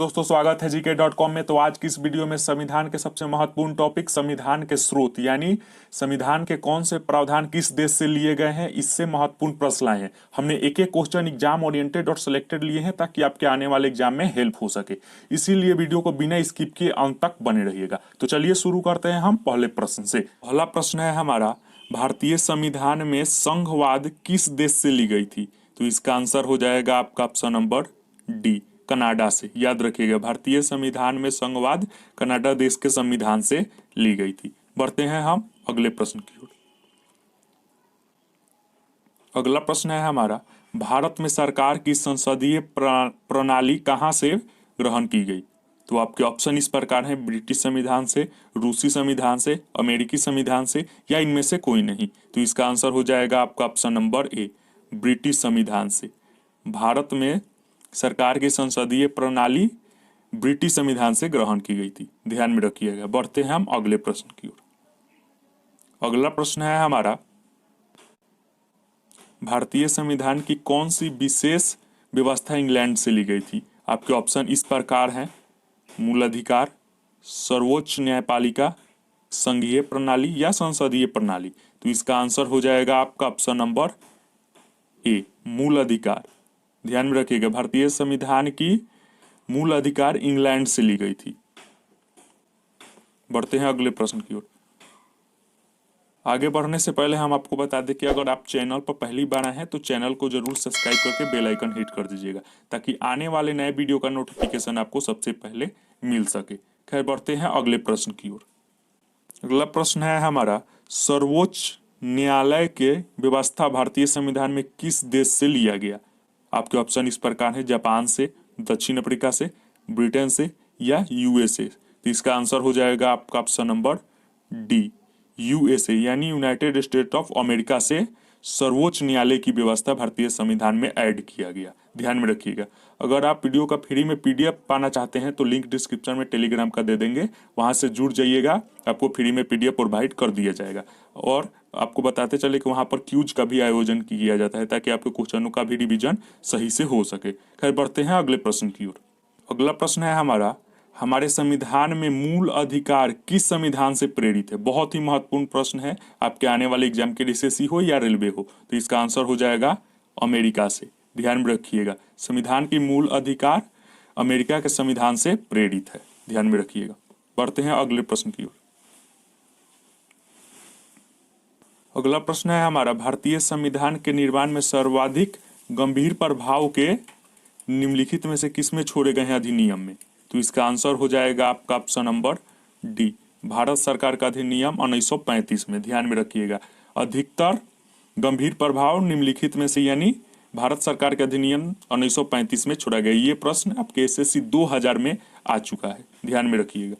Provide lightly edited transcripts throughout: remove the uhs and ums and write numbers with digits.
दोस्तों, स्वागत है gk.com में। तो आज की इस वीडियो में संविधान के सबसे महत्वपूर्ण टॉपिक संविधान के स्रोत यानी संविधान के कौन से प्रावधान किस देश से लिए गए हैं, इससे महत्वपूर्ण प्रश्न आए हैं। हमने एक एक क्वेश्चन एग्जाम ओरिएंटेड और सिलेक्टेड लिए हैं ताकि आपके आने वाले एग्जाम में हेल्प हो सके। इसीलिए वीडियो को बिना स्किप किए अंत तक बने रहिएगा। तो चलिए शुरू करते हैं हम पहले प्रश्न से। पहला प्रश्न है हमारा, भारतीय संविधान में संघवाद किस देश से ली गई थी? तो इसका आंसर हो जाएगा आपका ऑप्शन नंबर डी, कनाडा से। याद रखिएगा, भारतीय संविधान में संघवाद कनाडा देश के संविधान से ली गई थी। बढ़ते हैं हम अगले प्रश्न की ओर। अगला प्रश्न है हमारा, भारत में सरकार की संसदीय प्रणाली कहां से ग्रहण की गई? तो आपके ऑप्शन इस प्रकार हैं, ब्रिटिश संविधान से, रूसी संविधान से, अमेरिकी संविधान से, या इनमें से कोई नहीं। तो इसका आंसर हो जाएगा आपका ऑप्शन नंबर ए, ब्रिटिश संविधान से। भारत में सरकार की संसदीय प्रणाली ब्रिटिश संविधान से ग्रहण की गई थी, ध्यान में रखिएगा। बढ़ते हैं हम अगले प्रश्न की ओर। अगला प्रश्न है हमारा, भारतीय संविधान की कौन सी विशेष व्यवस्था इंग्लैंड से ली गई थी? आपके ऑप्शन इस प्रकार हैं, मूल अधिकार, सर्वोच्च न्यायपालिका, संघीय प्रणाली या संसदीय प्रणाली। तो इसका आंसर हो जाएगा आपका ऑप्शन नंबर ए, मूल अधिकार। ध्यान में रखिएगा, भारतीय संविधान की मूल अधिकार इंग्लैंड से ली गई थी। बढ़ते हैं अगले प्रश्न की ओर। आगे बढ़ने से पहले हम आपको बता दें कि अगर आप चैनल पर पहली बार आए हैं तो चैनल को जरूर सब्सक्राइब करके बेल आइकन हिट कर दीजिएगा ताकि आने वाले नए वीडियो का नोटिफिकेशन आपको सबसे पहले मिल सके। खैर, बढ़ते हैं अगले प्रश्न की ओर। अगला प्रश्न है हमारा, सर्वोच्च न्यायालय के व्यवस्था भारतीय संविधान में किस देश से लिया गया? आपके ऑप्शन इस प्रकार है, जापान से, दक्षिण अफ्रीका से, ब्रिटेन से, या यूएसए। तो इसका आंसर हो जाएगा आपका ऑप्शन नंबर डी, यूएसए यानी यूनाइटेड स्टेट ऑफ अमेरिका से सर्वोच्च न्यायालय की व्यवस्था भारतीय संविधान में ऐड किया गया। ध्यान में रखिएगा। अगर आप वीडियो का फ्री में पीडीएफ पाना चाहते हैं तो लिंक डिस्क्रिप्शन में टेलीग्राम का दे देंगे, वहां से जुड़ जाइएगा, आपको फ्री में पीडीएफ प्रोवाइड कर दिया जाएगा। और आपको बताते चले कि वहां पर क्यूज का भी आयोजन किया जाता है ताकि आपके क्वेश्चनों का भी रिवीजन सही से हो सके। खैर, बढ़ते हैं अगले प्रश्न की ओर। अगला प्रश्न है हमारा, हमारे संविधान में मूल अधिकार किस संविधान से प्रेरित है? बहुत ही महत्वपूर्ण प्रश्न है, आपके आने वाले एग्जाम के एसएससी हो या रेलवे हो। तो इसका आंसर हो जाएगा अमेरिका से। ध्यान में रखिएगा, संविधान की मूल अधिकार अमेरिका के संविधान से प्रेरित है, ध्यान में रखिएगा। बढ़ते हैं अगले प्रश्न की ओर। अगला प्रश्न है हमारा, भारतीय संविधान के निर्माण में सर्वाधिक गंभीर प्रभाव के निम्नलिखित में से किसमें छोड़े गए हैं अधिनियम में? तो इसका आंसर हो जाएगा आपका ऑप्शन नंबर डी, भारत सरकार का अधिनियम 1935 में। ध्यान में रखिएगा, अधिकतर गंभीर प्रभाव निम्नलिखित में से यानी भारत सरकार के अधिनियम 1935 में छोड़ा गया। ये प्रश्न आपके एसएससी 2000 में आ चुका है, ध्यान में रखिएगा।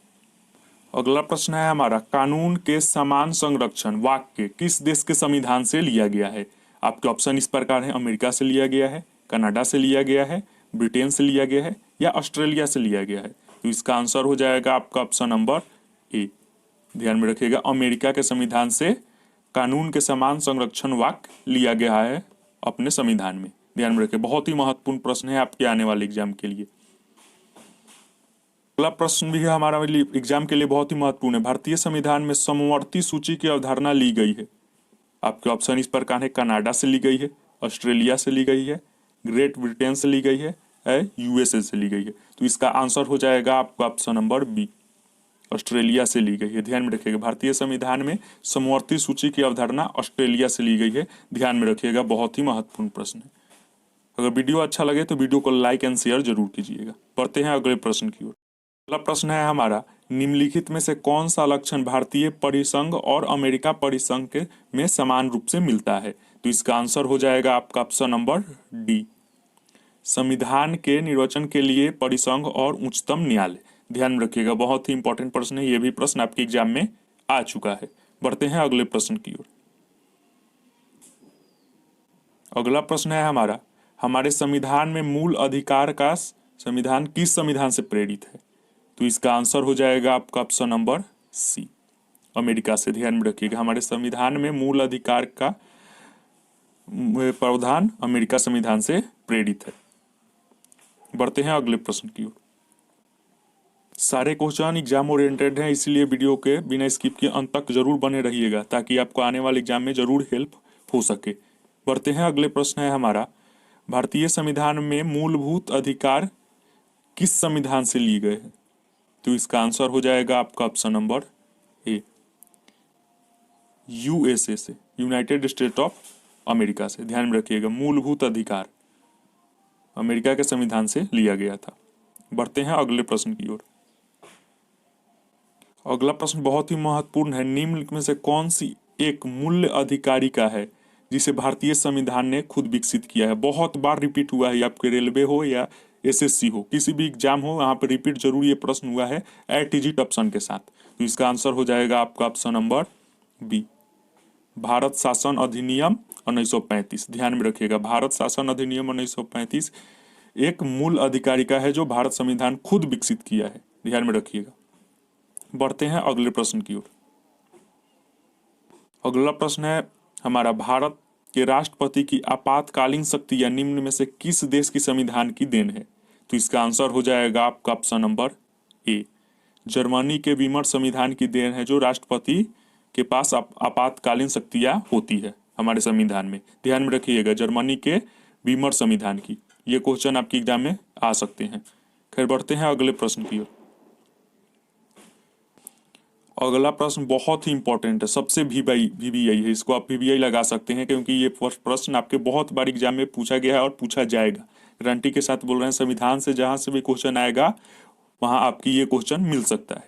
अगला प्रश्न है हमारा, कानून के समान संरक्षण वाक्य किस देश के संविधान से लिया गया है? आपके ऑप्शन इस प्रकार है, अमेरिका से लिया गया है, कनाडा से लिया गया है, ब्रिटेन से लिया गया है, या ऑस्ट्रेलिया से लिया गया है। तो इसका आंसर हो जाएगा आपका ऑप्शन नंबर ए, ध्यान में रखिएगा, अमेरिका के संविधान से कानून के समान संरक्षण वाक्य लिया गया है अपने संविधान में। ध्यान में रखिए, बहुत ही महत्वपूर्ण प्रश्न है आपके आने वाले एग्जाम के लिए। अगला प्रश्न भी है हमारा एग्जाम के लिए बहुत ही महत्वपूर्ण है, भारतीय संविधान में समवर्ती सूची की अवधारणा ली गई है। आपके ऑप्शन इस प्रकार है, कनाडा से ली गई है, ऑस्ट्रेलिया से ली गई है, ग्रेट ब्रिटेन से ली गई है, यूएसए से ली गई है। तो इसका आंसर हो जाएगा आपका ऑप्शन नंबर बी, ऑस्ट्रेलिया से ली गई है। ध्यान में रखिएगा, भारतीय संविधान में समवर्ती सूची की अवधारणा ऑस्ट्रेलिया से ली गई है, ध्यान में रखिएगा, बहुत ही महत्वपूर्ण प्रश्न है। अगर वीडियो अच्छा लगे तो वीडियो को लाइक एंड शेयर जरूर कीजिएगा। बढ़ते हैं अगले प्रश्न की ओर। अगला प्रश्न है हमारा, निम्नलिखित में से कौन सा लक्षण भारतीय परिसंघ और अमेरिका परिसंघ के में समान रूप से मिलता है? तो इसका आंसर हो जाएगा आपका ऑप्शन नंबर डी, संविधान के निर्वचन के लिए परिसंघ और उच्चतम न्यायालय। ध्यान में रखिएगा, बहुत ही इंपॉर्टेंट प्रश्न है, यह भी प्रश्न आपके एग्जाम में आ चुका है। बढ़ते हैं अगले प्रश्न की ओर। अगला प्रश्न है हमारा, हमारे संविधान में मूल अधिकार का संविधान किस संविधान से प्रेरित है? तो इसका आंसर हो जाएगा आपका ऑप्शन नंबर सी, अमेरिका से। ध्यान में रखिएगा, हमारे संविधान में मूल अधिकार का प्रावधान अमेरिका संविधान से प्रेरित है। बढ़ते हैं अगले प्रश्न की ओर। सारे क्वेश्चन एग्जाम ओरिएंटेड हैं, इसलिए वीडियो के बिना स्किप के अंत तक जरूर बने रहिएगा ताकि आपको आने वाले एग्जाम में जरूर हेल्प हो सके। बढ़ते हैं, अगले प्रश्न है हमारा, भारतीय संविधान में मूलभूत अधिकार किस संविधान से लिए गए हैं? तो इसका आंसर हो जाएगा आपका ऑप्शन नंबर ए, यूएसए से, यूनाइटेड स्टेट ऑफ अमेरिका से। ध्यान में रखिएगा, मूलभूत अधिकार अमेरिका के संविधान से लिया गया था। बढ़ते हैं अगले प्रश्न की ओर। अगला प्रश्न बहुत ही महत्वपूर्ण है। निम्न में से कौन सी एक मूल्य अधिकारिका है जिसे भारतीय संविधान ने खुद विकसित किया है? बहुत बार रिपीट हुआ है, आपके रेलवे हो या एसएससी हो, किसी भी एग्जाम हो, यहाँ पर रिपीट जरूर ये प्रश्न हुआ है एटीजिट ऑप्शन के साथ। तो इसका आंसर हो जाएगा आपका ऑप्शन नंबर बी, भारत शासन अधिनियम 1935। ध्यान में रखिएगा, भारत शासन अधिनियम 1935 एक मूल अधिकारिका है जो भारत संविधान खुद विकसित किया है। ध्यान में रखिएगा। बढ़ते हैं अगले प्रश्न की ओर। अगला प्रश्न है हमारा, भारत के राष्ट्रपति की आपातकालीन शक्ति या निम्न में से किस देश की संविधान की देन है? तो इसका आंसर हो जाएगा आपका ऑप्शन नंबर ए, जर्मनी के वीमर संविधान की देन है जो राष्ट्रपति के पास आपातकालीन शक्तियां होती है हमारे संविधान में। ध्यान में रखिएगा, जर्मनी के वीमर संविधान की। ये क्वेश्चन आपके एग्जाम में आ सकते हैं। खैर, बढ़ते हैं अगले प्रश्न की ओर। अगला प्रश्न बहुत ही इंपॉर्टेंट है, सबसे वीवीआई है, इसको आप वीवीआई लगा सकते हैं क्योंकि ये प्रश्न आपके बहुत बार एग्जाम में पूछा गया है और पूछा जाएगा। गारंटी के साथ बोल रहे हैं, संविधान से जहां से भी क्वेश्चन आएगा वहां आपकी ये क्वेश्चन मिल सकता है।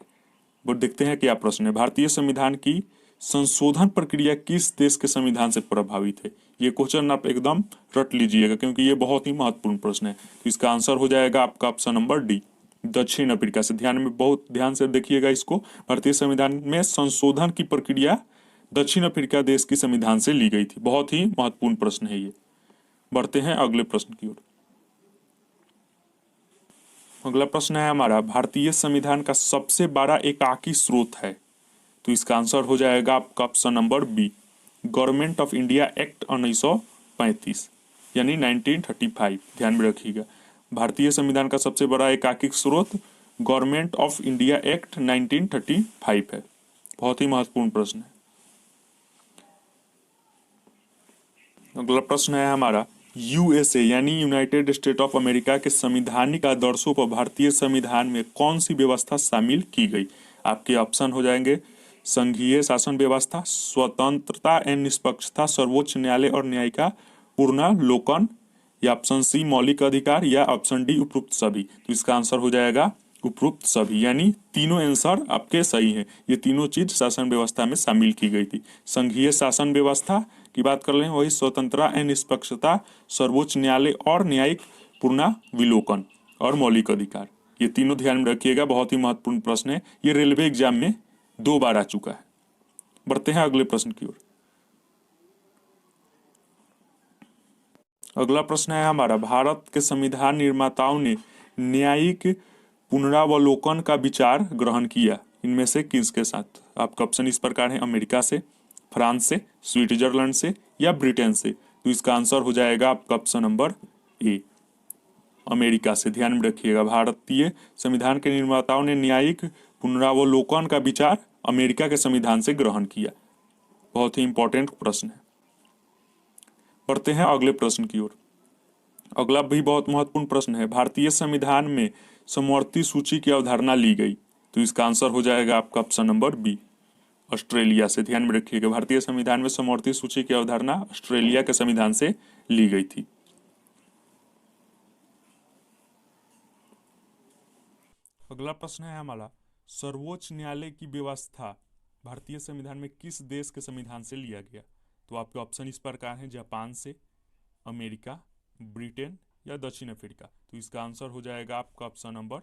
वो देखते हैं क्या प्रश्न है। भारतीय संविधान की संशोधन प्रक्रिया किस देश के संविधान से प्रभावित है? ये क्वेश्चन आप एकदम रट लीजिएगा क्योंकि ये बहुत ही महत्वपूर्ण प्रश्न है। तो इसका आंसर हो जाएगा आपका ऑप्शन नंबर डी, दक्षिण अफ्रीका से। बहुत ध्यान से देखिएगा इसको, भारतीय संविधान में संशोधन की प्रक्रिया दक्षिण अफ्रीका देश की संविधान से ली गई थी। बहुत ही महत्वपूर्ण प्रश्न है ये। बढ़ते हैं अगले प्रश्न की ओर। अगला प्रश्न है हमारा, भारतीय संविधान का सबसे बड़ा एकाकी स्रोत है? तो इसका आंसर हो जाएगा आपका option number B, government of India act 1935 यानी 1935। ध्यान में रखिएगा, भारतीय संविधान का सबसे बड़ा एकाकी स्रोत गवर्नमेंट ऑफ इंडिया एक्ट 1935 है। बहुत ही महत्वपूर्ण प्रश्न है। अगला प्रश्न है हमारा, यूएसए यानी यूनाइटेड स्टेट ऑफ अमेरिका के संवैधानिक आदर्शों पर भारतीय संविधान में कौन सी व्यवस्था शामिल की गई? आपके ऑप्शन हो जाएंगे, संघीय शासन व्यवस्था, स्वतंत्रता एवं निष्पक्षता, सर्वोच्च न्यायालय और न्यायिका पुनर्लोकन, या ऑप्शन सी मौलिक अधिकार, या ऑप्शन डी उपरोक्त सभी। तो इसका आंसर हो जाएगा उपरोक्त सभी, यानी तीनों आंसर आपके सही हैं। ये तीनों चीज शासन व्यवस्था में शामिल की गई थी। संघीय शासन व्यवस्था की बात कर रहे हैं, वही स्वतंत्रता एवं निष्पक्षता, सर्वोच्च न्यायालय और न्यायिक पुनर्विलोकन और मौलिक अधिकार। ये तीनों ध्यान में रखिएगा, बहुत ही महत्वपूर्ण प्रश्न है। ये रेलवे एग्जाम में 2 बार आ चुका है। बढ़ते हैं अगले प्रश्न की ओर। अगला प्रश्न है हमारा, भारत के संविधान निर्माताओं ने न्यायिक पुनरावलोकन का विचार ग्रहण किया इनमें से किसके साथ? आपका ऑप्शन इस प्रकार है, अमेरिका से, फ्रांस से, स्विट्जरलैंड से, या ब्रिटेन से। तो इसका आंसर हो जाएगा आपका ऑप्शन नंबर ए, अमेरिका से। ध्यान में रखिएगा, भारतीय संविधान के निर्माताओं ने न्यायिक पुनरावलोकन का विचार अमेरिका के संविधान से ग्रहण किया। बहुत ही इंपॉर्टेंट प्रश्न है। बढ़ते हैं अगले प्रश्न की ओर। अगला भी बहुत महत्वपूर्ण प्रश्न है, भारतीय संविधान में समवर्ती सूची की अवधारणा ली गई। तो इसका आंसर हो जाएगा आपका ऑप्शन नंबर बी, ऑस्ट्रेलिया से। ध्यान में रखिएगा, भारतीय संविधान में समवर्ती सूची की अवधारणा ऑस्ट्रेलिया के संविधान से ली गई थी। अगला प्रश्न है हमारा, सर्वोच्च न्यायालय की व्यवस्था भारतीय संविधान में किस देश के संविधान से लिया गया? तो आपके ऑप्शन इस प्रकार हैं, जापान से, अमेरिका, ब्रिटेन, या दक्षिण अफ्रीका। तो इसका आंसर हो जाएगा आपका ऑप्शन नंबर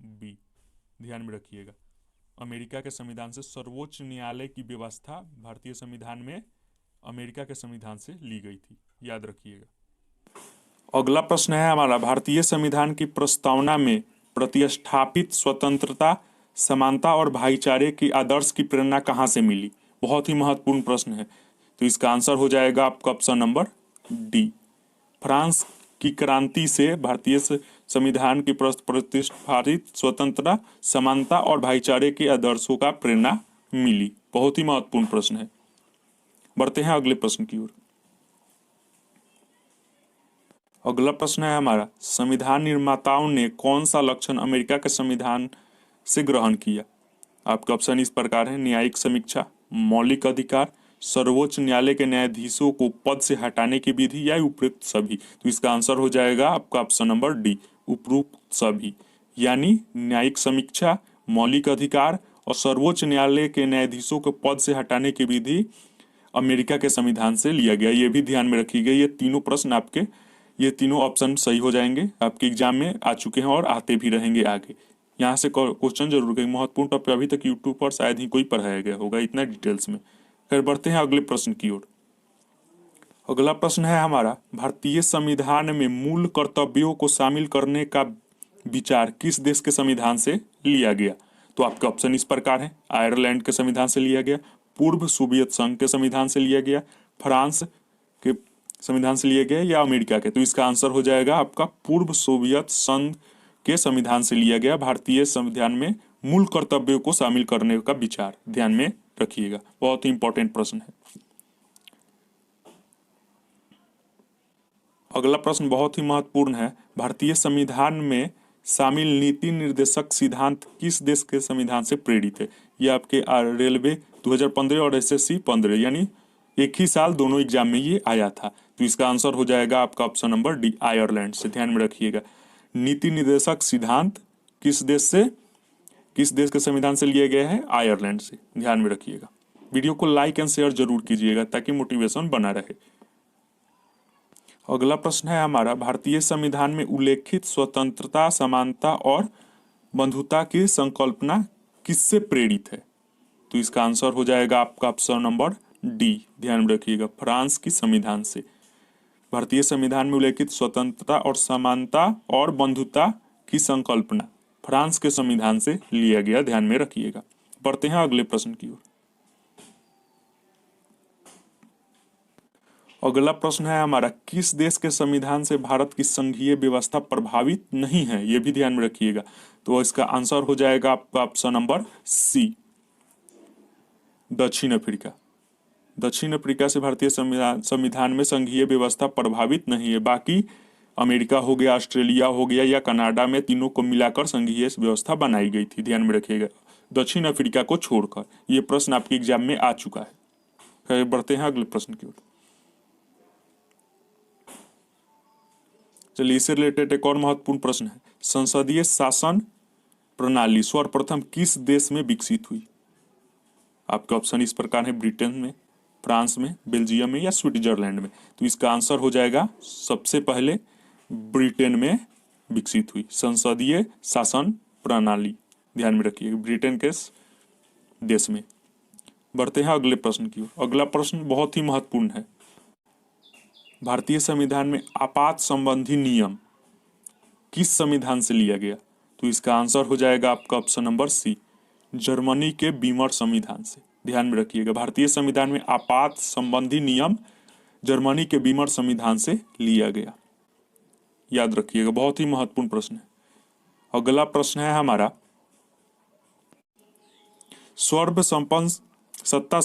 बी। ध्यान में रखिएगा, अमेरिका के संविधान से सर्वोच्च न्यायालय की व्यवस्था भारतीय संविधान में अमेरिका के संविधान से ली गई थी, याद रखिएगा। अगला प्रश्न है हमारा, भारतीय संविधान की प्रस्तावना में प्रतिष्ठापित स्वतंत्रता, समानता और भाईचारे की आदर्श की प्रेरणा कहाँ से मिली? बहुत ही महत्वपूर्ण प्रश्न है। तो इसका आंसर हो जाएगा आपका ऑप्शन नंबर डी, फ्रांस की क्रांति से भारतीय संविधान की प्रतिष्ठापित स्वतंत्रता, समानता और भाईचारे के आदर्शों का प्रेरणा मिली। बहुत ही महत्वपूर्ण प्रश्न है। बढ़ते हैं अगले प्रश्न की ओर। अगला प्रश्न है हमारा, संविधान निर्माताओं ने कौन सा लक्षण अमेरिका के संविधान से ग्रहण किया? आपके ऑप्शन इस प्रकार है, न्यायिक समीक्षा, मौलिक अधिकार, सर्वोच्च न्यायालय के न्यायाधीशों को पद से हटाने की विधि, या उपरोक्त सभी। तो इसका आंसर हो जाएगा आपका ऑप्शन नंबर डी, उपरोक्त सभी। यानी न्यायिक समीक्षा, मौलिक अधिकार और सर्वोच्च न्यायालय के न्यायाधीशों को पद से हटाने की विधि अमेरिका के संविधान से लिया गया। ये भी ध्यान में रखी गई। ये तीनों प्रश्न आपके, ये तीनों ऑप्शन सही हो जाएंगे, आपके एग्जाम में आ चुके हैं और आते भी रहेंगे आगे। यहाँ से क्वेश्चन जरूर करेंगे। महत्वपूर्ण टॉपिक अभी तक यूट्यूब पर शायद ही कोई पढ़ाया गया होगा इतना डिटेल्स में। फिर बढ़ते हैं अगले प्रश्न की ओर। अगला प्रश्न है हमारा, भारतीय संविधान में मूल कर्तव्यों को शामिल करने का विचार किस देश के संविधान से लिया गया? तो आपके ऑप्शन इस प्रकार है, आयरलैंड के संविधान से लिया गया, पूर्व सोवियत संघ के संविधान से लिया गया, फ्रांस के संविधान से लिया गया, या अमेरिका के। तो इसका आंसर हो जाएगा आपका पूर्व सोवियत संघ के संविधान से लिया गया भारतीय संविधान में मूल कर्तव्यों को शामिल करने का विचार। ध्यान में रखिएगा, बहुत ही इंपॉर्टेंट प्रश्न है। अगला प्रश्न बहुत ही महत्वपूर्ण है, भारतीय संविधान में शामिल नीति निर्देशक सिद्धांत किस देश के संविधान से प्रेरित है? ये आपके रेलवे 2015 और एसएससी 15, यानी एक ही साल दोनों एग्जाम में ये आया था। तो इसका आंसर हो जाएगा आपका ऑप्शन नंबर डी, आयरलैंड से। ध्यान में रखिएगा, नीति निर्देशक सिद्धांत किस देश के संविधान से लिया गया है? आयरलैंड से। ध्यान में रखिएगा। वीडियो को लाइक एंड शेयर जरूर कीजिएगा ताकि मोटिवेशन बना रहे। अगला प्रश्न है हमारा, भारतीय संविधान में उल्लेखित स्वतंत्रता, समानता और बंधुता की संकल्पना किससे प्रेरित है? तो इसका आंसर हो जाएगा आपका ऑप्शन नंबर डी, ध्यान में रखिएगा, फ्रांस की संविधान से। भारतीय संविधान में उल्लेखित स्वतंत्रता और समानता और बंधुता की संकल्पना फ्रांस के संविधान से लिया गया। ध्यान में रखिएगा। बढ़ते हैं अगले प्रश्न की ओर। अगला प्रश्न है हमारा, किस देश के संविधान से भारत की संघीय व्यवस्था प्रभावित नहीं है? यह भी ध्यान में रखिएगा। तो इसका आंसर हो जाएगा आपका ऑप्शन नंबर सी, दक्षिण अफ्रीका। दक्षिण अफ्रीका से भारतीय संविधान में संघीय व्यवस्था प्रभावित नहीं है। बाकी अमेरिका हो गया, ऑस्ट्रेलिया हो गया या कनाडा में, तीनों को मिलाकर संघीय व्यवस्था बनाई गई थी। ध्यान में रखिएगा, दक्षिण अफ्रीका को छोड़कर। यह प्रश्न आपके एग्जाम में आ चुका है। बढ़ते हैं अगले प्रश्न की ओर। चलिए, इससे रिलेटेड एक और महत्वपूर्ण प्रश्न है, संसदीय शासन प्रणाली सर्वप्रथम किस देश में विकसित हुई? आपके ऑप्शन इस प्रकार है, ब्रिटेन में, फ्रांस में, बेल्जियम में या स्विट्जरलैंड में। तो इसका आंसर हो जाएगा सबसे पहले ब्रिटेन में विकसित हुई संसदीय शासन प्रणाली। ध्यान में रखिए, ब्रिटेन के देश में। बढ़ते हैं अगले प्रश्न की ओर। अगला प्रश्न बहुत ही महत्वपूर्ण है, भारतीय संविधान में आपात संबंधी नियम किस संविधान से लिया गया? तो इसका आंसर हो जाएगा आपका ऑप्शन नंबर सी, जर्मनी के बीमर संविधान से। ध्यान में रखिएगा, भारतीय संविधान में आपात संबंधी नियम जर्मनी के बीमर संविधान से लिया गया। याद रखिएगा, बहुत ही महत्वपूर्ण प्रश्न है। अगला प्रश्न है हमारा, सर्व सत्ता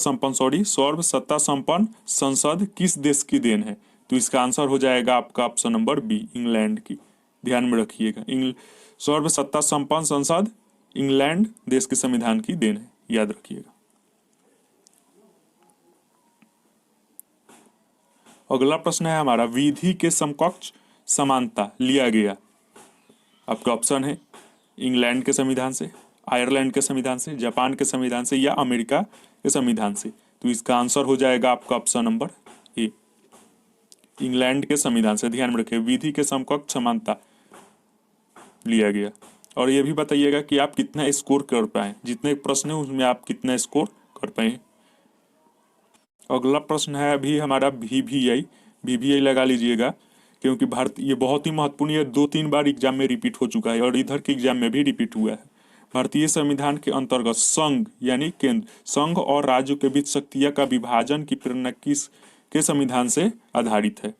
संपन्न संसद किस देश की देन है? तो इसका आंसर हो जाएगा आपका ऑप्शन नंबर बी, इंग्लैंड की। ध्यान में रखिएगा, सर्व सत्ता संपन्न संसद इंग्लैंड देश के संविधान की देन है। याद रखिएगा। अगला प्रश्न है हमारा, विधि के समकक्ष समानता लिया गया। आपका ऑप्शन है इंग्लैंड के संविधान से, आयरलैंड के संविधान से, जापान के संविधान से या अमेरिका के संविधान से। तो इसका आंसर हो जाएगा आपका ऑप्शन नंबर ए, इंग्लैंड के संविधान से। ध्यान में रखिए, विधि के समकक्ष समानता लिया गया। और ये भी बताइएगा कि आप कितना स्कोर कर पाए, जितने प्रश्न है उसमें आप कितना स्कोर कर पाए। अगला प्रश्न है अभी हमारा वीवीआई लगा लीजिएगा, क्योंकि ये बहुत ही महत्वपूर्ण है, 2-3 बार एग्जाम में रिपीट हो चुका है और इधर के एग्जाम में भी रिपीट हुआ है। भारतीय संविधान के अंतर्गत संघ यानी केंद्र, संघ और राज्यों के बीच शक्तियां का विभाजन की प्रेरणा किस के संविधान से आधारित है?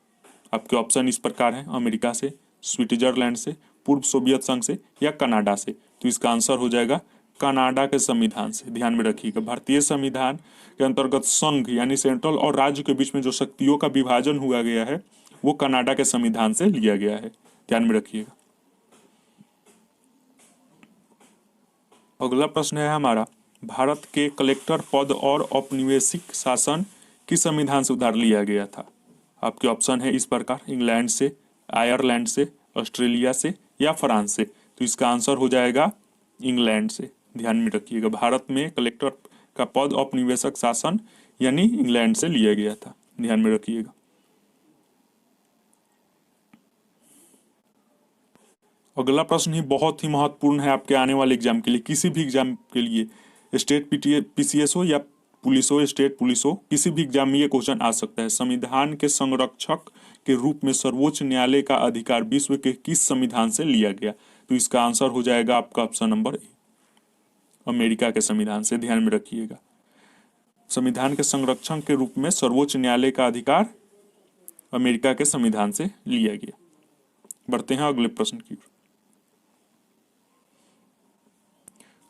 आपके ऑप्शन इस प्रकार हैं, अमेरिका से, स्विट्जरलैंड से, पूर्व सोवियत संघ से या कनाडा से। तो इसका आंसर हो जाएगा कनाडा के संविधान से। ध्यान में रखिएगा, भारतीय संविधान के अंतर्गत संघ यानी सेंट्रल और राज्य के बीच में जो शक्तियों का विभाजन हुआ गया है वो कनाडा के संविधान से लिया गया है। ध्यान में रखिएगा। अगला प्रश्न है हमारा, भारत के कलेक्टर पद और औपनिवेशिक शासन किस संविधान से उधार लिया गया था? आपके ऑप्शन है इस प्रकार, इंग्लैंड से, आयरलैंड से, ऑस्ट्रेलिया से या फ्रांस से। तो इसका आंसर हो जाएगा इंग्लैंड से। ध्यान में रखिएगा, भारत में कलेक्टर का पद औपनिवेशिक शासन यानी इंग्लैंड से लिया गया था। ध्यान में रखिएगा। अगला प्रश्न ही बहुत ही महत्वपूर्ण है आपके आने वाले एग्जाम के लिए, किसी भी एग्जाम के लिए, स्टेट पीसीएस हो या पुलिस हो, स्टेट पुलिस हो, किसी भी एग्जाम में ये क्वेश्चन आ सकता है। संविधान के संरक्षक के रूप में सर्वोच्च न्यायालय का अधिकार विश्व के किस संविधान से लिया गया? तो इसका आंसर हो जाएगा आपका ऑप्शन नंबर ए, अमेरिका के संविधान से। ध्यान में रखिएगा, संविधान के संरक्षण के रूप में सर्वोच्च न्यायालय का अधिकार अमेरिका के संविधान से लिया गया। बढ़ते हैं अगले प्रश्न की ओर।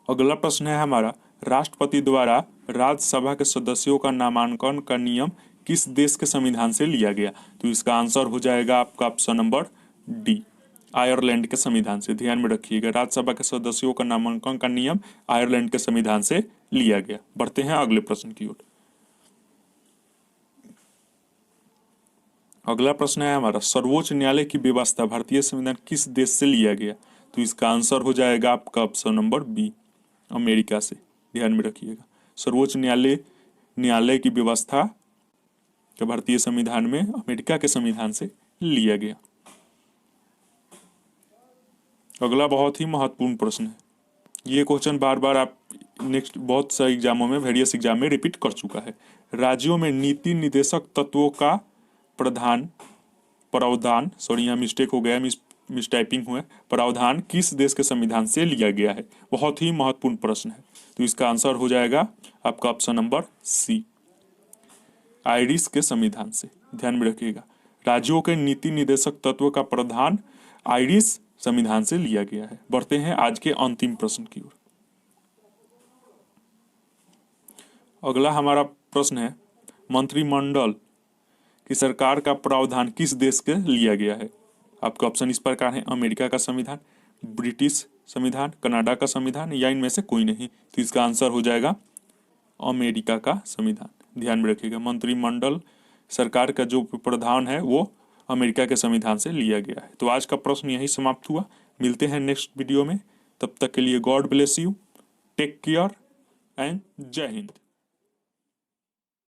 अगला प्रश्न है हमारा, राष्ट्रपति द्वारा राज्यसभा के सदस्यों का नामांकन का नियम किस देश के संविधान से लिया गया? तो इसका आंसर हो जाएगा आपका ऑप्शन नंबर डी, आयरलैंड के संविधान से। ध्यान में रखिएगा, राज्यसभा के सदस्यों का नामांकन का नियम आयरलैंड के संविधान से लिया गया। बढ़ते हैं अगले प्रश्न की ओर। अगला प्रश्न है हमारा, सर्वोच्च न्यायालय की व्यवस्था भारतीय संविधान किस देश से लिया गया? तो इसका आंसर हो जाएगा आपका ऑप्शन नंबर बी, अमेरिका से। ध्यान में रखिएगा, सर्वोच्च न्यायालय की व्यवस्था के भारतीय संविधान में अमेरिका के संविधान से लिया गया। अगला बहुत ही महत्वपूर्ण प्रश्न है, ये क्वेश्चन बार बार आप नेक्स्ट बहुत सारे एग्जामों में, वेरियस एग्जाम में रिपीट कर चुका है। राज्यों में नीति निर्देशक तत्वों का प्रावधान यहाँ मिस्टेक हो गया, मिसटाइपिंग हुआ, प्रावधान किस देश के संविधान से लिया गया है? बहुत ही महत्वपूर्ण प्रश्न है। तो इसका आंसर हो जाएगा आपका ऑप्शन नंबर सी, आयरिश के संविधान से। ध्यान में रखिएगा, राज्यों के नीति निर्देशक तत्व का प्रावधान आयरिश संविधान से लिया गया है। बढ़ते हैं आज के अंतिम प्रश्न की ओर। अगला हमारा प्रश्न है, मंत्रिमंडल की सरकार का प्रावधान किस देश के लिया गया है? आपके ऑप्शन इस प्रकार है, अमेरिका का संविधान, ब्रिटिश संविधान, कनाडा का संविधान या इनमें से कोई नहीं। तो इसका आंसर हो जाएगा अमेरिका का संविधान। ध्यान में रखिएगा, मंत्रिमंडल सरकार का जो प्रावधान है वो अमेरिका के संविधान से लिया गया है। तो आज का प्रश्न यही समाप्त हुआ। मिलते हैं नेक्स्ट वीडियो में, तब तक के लिए God bless you, take care and Jai Hind.